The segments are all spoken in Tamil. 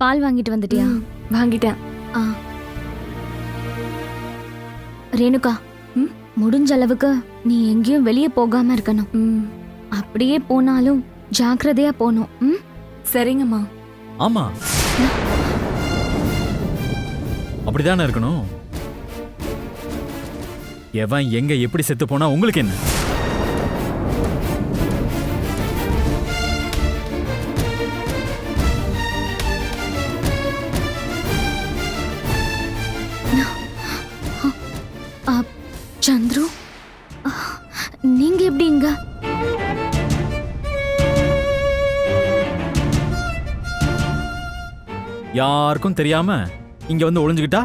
பால் வாங்கிட்டு வந்துட்டியா? வாங்கிட்டேன். ரேணுகா, முடிஞ்ச அளவுக்கு நீ எங்கேயும் வெளியே போகாம இருக்கணும். அப்படியே போனாலும் ஜாக்கிரதையா போகணும். சரிங்கம்மா. ஆமா, அப்படிதானே இருக்கணும். எவன் எங்க எப்படி செத்து போனா உங்களுக்கு என்ன? சந்துரு, நீங்க எப்படி இங்க? யாருக்கும் தெரியாம இங்க வந்து ஒளிஞ்சுக்கிட்டா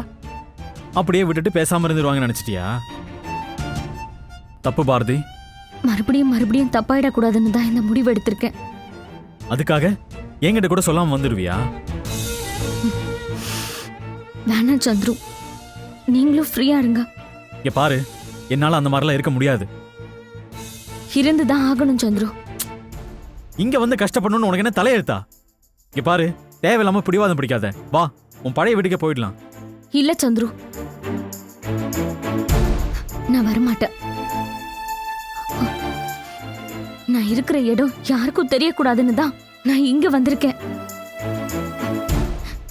அப்படியே விட்டுட்டு பேசாம இருந்துருவாங்க நினைச்சிட்டியா? தப்பு பாரதி. மறுபடியும் தப்பாயிடக்கூடாதுன்னு தான் இந்த முடிவு எடுத்திருக்கேன். அதுக்காக என்கிட்ட கூட சொல்லாம வந்துருவியா? வேணாம் சந்துரு, நீங்களும் ஃப்ரீயா இருங்க. இங்க பாரு, என்னால அந்த மாதிரிலாம் இருக்க முடியாது. இருந்துதான் ஆகணும் சந்துரு. இங்க வந்து கஷ்டப்படணும்னு உனக்கு என்ன தலையெழுத்தா? இங்க பாரு, தேவையில்லாம பிடிவாதம் பிடிக்காத. வா, உன் பழைய வீட்டுக்கே போயிடலாம். இல்ல சந்துரு, நான் வரமாட்டேன். நான் இருக்கிற இடம் யாருக்கும் தெரியக்கூடாதுன்னு தான் நான் இங்க வந்திருக்கேன்.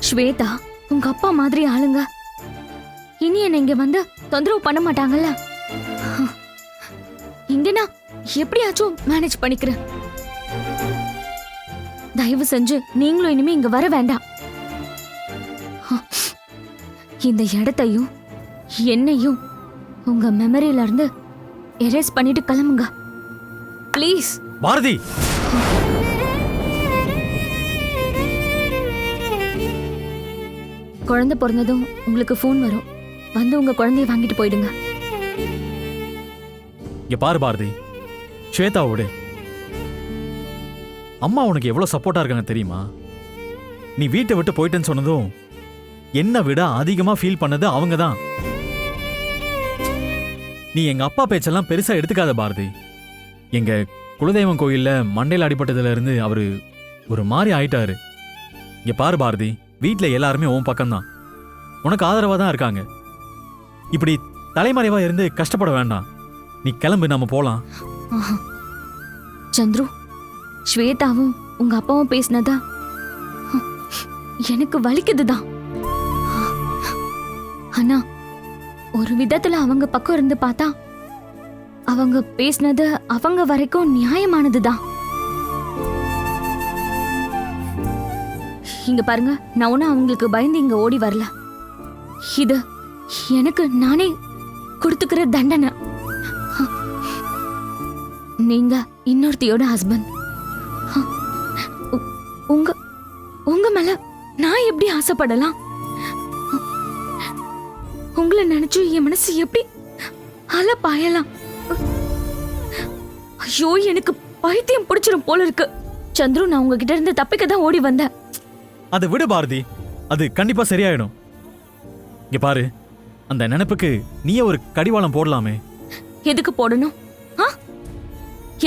ஸ்வேதா உங்க அப்பா மாதிரி ஆளுங்க இனி என்ன இங்க வந்து தொந்தரவு பண்ண மாட்டாங்கல்ல. இங்க நான் எப்படியாச்சும் மேனேஜ் பண்ணிக்கிறேன். தயவு செஞ்சு நீங்களும் இனிமே இங்க வர வேண்டாம். இந்த இடத்தையும் என்னையும் உங்க மெமரியில இருந்து எரேஸ் பண்ணிட்டு கிளம்புங்க ப்ளீஸ். பாரதி, குழந்தை பிறந்ததும் உங்களுக்கு ஃபோன் வரும். வந்து உங்க குழந்தைய வாங்கிட்டு போயிடுங்க. இங்க பாரு பாரதி, ஸ்வேதாவோட அம்மா உனக்கு எவ்வளவு சப்போர்ட்டா இருக்காங்க தெரியுமா? நீ வீட்டை விட்டு போயிட்டேன்னு சொன்னதும் என்னை விட அதிகமா ஃபீல் பண்ணது அவங்க தான். நீ எங்க அப்பா பேச்செல்லாம் பெருசா எடுத்துக்காத பாரதி. எங்க குலதெய்வம் கோயில்ல மண்டையில அடிபட்டதுல இருந்து அவரு ஒரு மாதிரி ஆயிட்டாரு. இங்க பாரு பாரதி, வீட்டுல எல்லாருமே உன் பக்கம்தான், உனக்கு ஆதரவா தான் இருக்காங்க. இப்படி தலைமறைவா இருந்து கஷ்டப்பட வேண்டாம். நீ கிளம்பு, நாம போலாம். சந்துரு, ஸ்வேதாவும் உங்க அப்பாவும் பேசினதா எனக்கு வலிக்குதுதான். ஆனா ஒரு விதத்துல அவங்க பக்கம் இருந்து பார்த்தா அவங்க பேசினது அவங்க வரைக்கும் நியாயமானதுதான். இங்க பாருங்க, நான் ஒன்னும் அவங்களுக்கு பயந்து இங்க ஓடி வரல. இது எனக்கு நானே கொடுத்துக்கிற தண்டனை. நீங்க இன்னொருத்தியோட ஹஸ்பண்ட். உங்க உங்க மேல நான் எப்படி ஆசைப்படலாம்? உங்களை நினைச்சு என் மனசு எப்படி அல பாயலாம்? ஐயோ, எனக்கு பைத்தியம் பிடிச்சிரும் போல இருக்கு. சந்துரு, நான் உங்ககிட்ட இருந்து தப்பிக்க தான் ஓடி வந்தேன். அதை விடு பாரதி, அது கண்டிப்பா சரியாயிடும். இங்க பாரு, அந்த நினைப்புக்கு நீயே ஒரு கடிவாளம் போடலாமே. எதுக்கு போடணும்?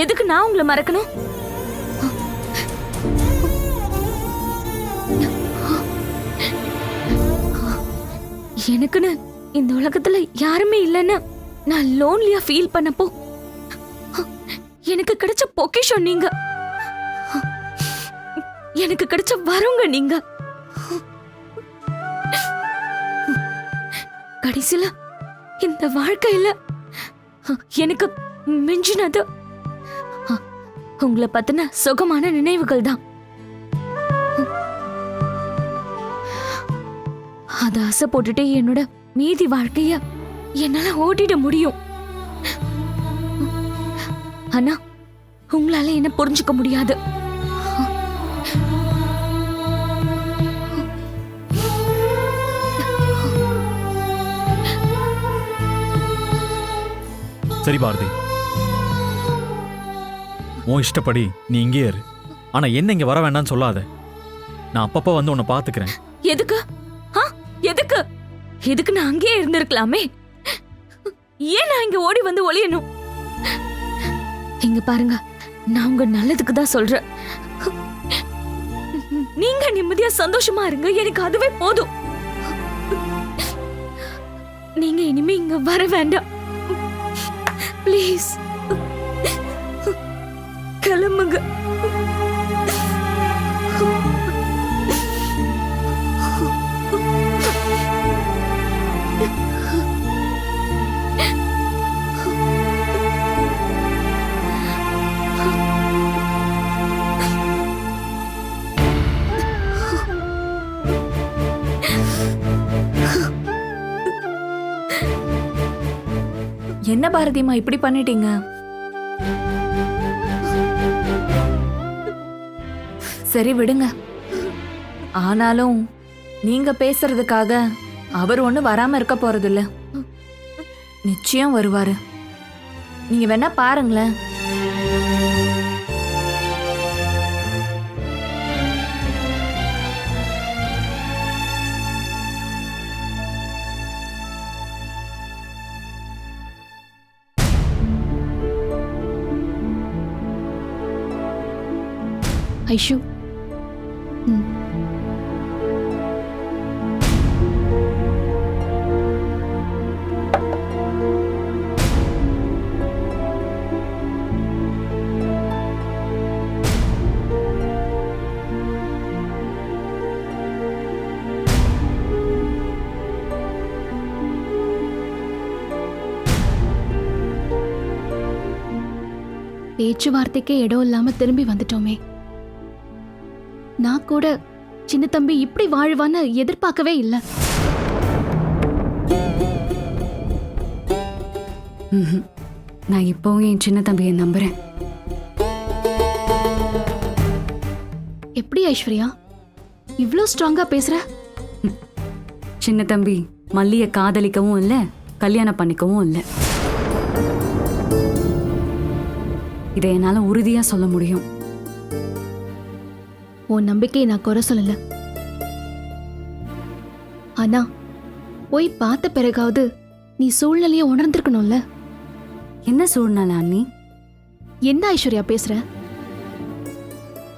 எதுக்கு நான் உங்களை மறக்கணும்? எனக்குன்னு இந்த உலகத்துல யாருமே இல்லைன்னு நான் லோன்லியா ஃபீல் பண்ணப்போ எனக்கு கிடைச்ச பொக்கிஷம் நீங்க. எனக்கு கிடைச்ச வரங்க நீங்க. கடைசியில இந்த வாழ்க்கையில எனக்கு மிஞ்சினது உங்களை பத்தின சுகமான நினைவுகள் தான். அத ஆசை போட்டுட்டே என்னோட மீதி வாழ்க்கைய என்னால ஓட்டிட முடியும். ஆனா உங்களால என்ன புரிஞ்சுக்க முடியாது. சரி பாரதி, உன் இஷ்டப்படி நீ இங்கே இரு. ஆனா என்ன இங்க வர வேண்டாம்னு சொல்லாத. நான் அப்பப்ப வந்து உன்னை பாத்துக்கிறேன். எதுக்கு? எதுக்கு? எதுக்கு நான் அங்கேயே இருந்திருக்கலாமே? ஏன் நான் இங்க ஓடி வந்து ஒளியணும்? இங்க பாருங்க, நான் உங்க நல்லதுக்கு தான் சொல்றேன். நீங்க நிம்மதியா சந்தோஷமா இருங்க, எனக்கு அதுவே போதும். நீங்க இனிமே இங்க வர வேண்டாம் ப்ளீஸ். கிளம்புங்க. என்ன பாரதிமா இப்படி பண்ணிட்டீங்க? சரி விடுங்க. ஆனாலும் நீங்க பேசுறதுக்காக அவர் ஒண்ணு வராம இருக்க போறது இல்ல. நிச்சயம் வருவாரு. நீங்க வேணா பாருங்களேன். ஐஷு, பேச்சுவார்த்தைக்கே இடம் இல்லாம திரும்பி வந்துட்டோமே. நான் கூட சின்ன தம்பி இப்படி வாழ்வான்னு எதிர்பார்க்கவே இல்லை. நான் இப்பவும் என் சின்ன தம்பியை நம்புறேன். எப்படி ஐஸ்வர்யா இவ்ளோ ஸ்ட்ராங்கா பேசுற? சின்ன தம்பி மல்லிய காதலிக்கவும் இல்ல, கல்யாணம் பண்ணிக்கவும் இல்ல. இதை என்னால உறுதியா சொல்ல முடியும். உன் நம்பிக்கையை நான் குறை சொல்லல. ஆனா போய் பார்த்த பிறகாவது நீ சூழ்நிலையை உணர்ந்திருக்கணும்ல. என்ன சூழ்நிலை அண்ணி? என்ன ஐஸ்வர்யா பேசுற?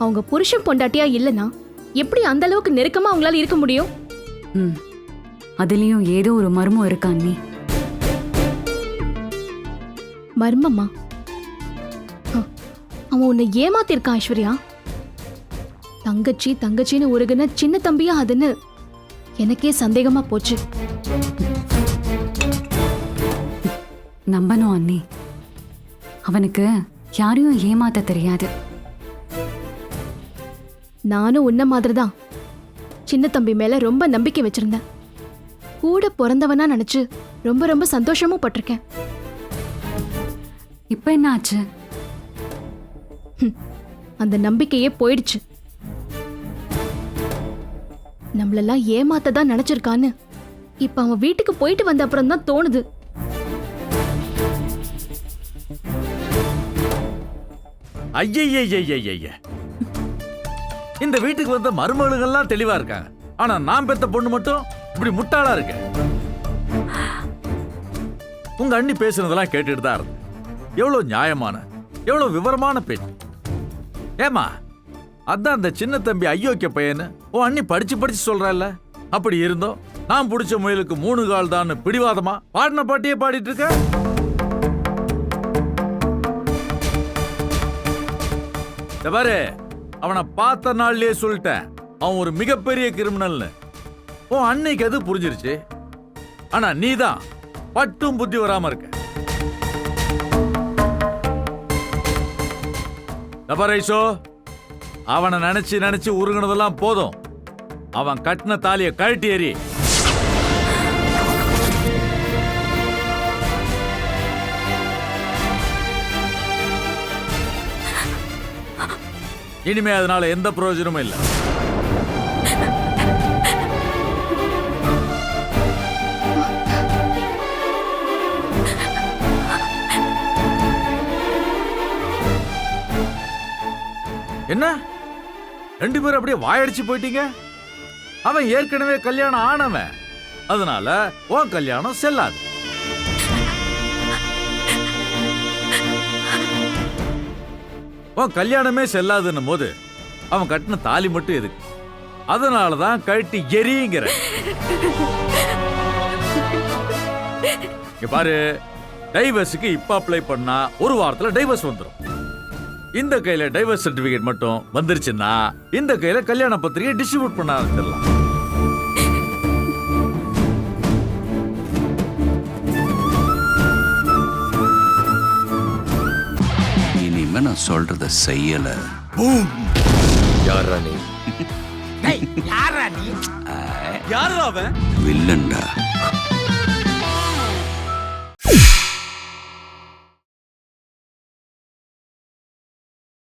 அவங்க புருஷன் பொண்டாட்டியா இல்லனா எப்படி அந்த அளவுக்கு நெருக்கமா அவங்களால இருக்க முடியும்? அதுலயும் ஏதோ ஒரு மர்மம் இருக்கா அண்ணி. மர்மமா? அவன் உன்னை ஏமாத்திருக்கான் ஐஸ்வர்யா. தங்கச்சி தங்கச்சின்னு உருகுன சின்ன தம்பியா அதுன்னு எனக்கே சந்தேகமா போச்சு. நம்பணும் அண்ணி. அவனுக்கு யாரையும் ஏமாத்த தெரியாது. நானும் உன்ன மாதிரிதான் சின்ன தம்பி மேல ரொம்ப நம்பிக்கை வச்சிருந்தேன். கூட பிறந்தவனா நினைச்சு ரொம்ப ரொம்ப சந்தோஷமும் பட்டிருக்கேன். இப்ப என்ன ஆச்சு? அந்த நம்பிக்கையே போயிடுச்சு. நம்மளெல்லாம் ஏமாத்ததான் நினைச்சிருக்கான்னு இப்ப அவன் வீட்டுக்கு போயிட்டு வந்த அப்புறம் தான் தோணுது. ஐய, இந்த வீட்டுக்கு வந்த மருமகளுகள்லாம் தெளிவா இருக்காங்க. ஆனா நான் பெத்த பொண்ணு மட்டும் இப்படி முட்டாளா இருக்க. உங்க அண்ணி பேசுனதெல்லாம் கேட்டுட்டு தான் இருந்தேன். எவ்வளவு நியாயமான, எவ்வளவு விவரமான பேச்சு. ஏமா, அதான் அந்த சின்ன தம்பி ஐயோக்கிய பையன்னு உன் அண்ணி படிச்சு படிச்சு சொல்றல்ல. அப்படி இருந்தோம் நான் பிடிச்ச முயலுக்கு 3 கால் தான் பிடிவாதமா பாடின பாட்டியே பாடிட்டு இருக்க. பாரு, அவனை பார்த்த நாள்லயே சொல்லிட்டேன், அவன் ஒரு மிகப்பெரிய கிரிமினல்னு. உன் அன்னைக்கு அது புரிஞ்சிருச்சு. ஆனா நீதான் பட்டும் புத்தி வராம இருக்க. தபரைசோ, அவனை நினைச்சு நினைச்சு உருகுனதெல்லாம் போதும். அவன் கட்டின தாலிய கழட்டி ஏறி. இனிமே அதனால எந்த பிரயோஜனமும் இல்லை. என்ன 2 பேரும் அப்படியே வாயடிச்சு போயிட்டீங்க? அவன் ஏற்கனவே கல்யாணம் ஆனவன், அதனால உன் கல்யாணம் செல்லாது. உன் கல்யாணமே செல்லாதுன்னும் போது அவன் கட்டின தாலி மட்டும் எதுக்கு? அதனாலதான் கழட்டி எரியுங்கிற. இங்க பாரு, டைவர்ஸுக்கு இப்ப அப்ளை பண்ணா ஒரு வாரத்துல டைவர்ஸ் வந்துடும். இந்த கையில டைவர்ஸ் சர்டிபிகேட் மட்டும் வந்துருச்சுன்னா இந்த கையில கல்யாண பத்திரிகை டிஸ்ட்ரிபியூட் பண்ண ஆரம்பிச்சிடலாம். இனிமே நான் சொல்றத செய்யல. யாரா நீ? வில்லன்டா.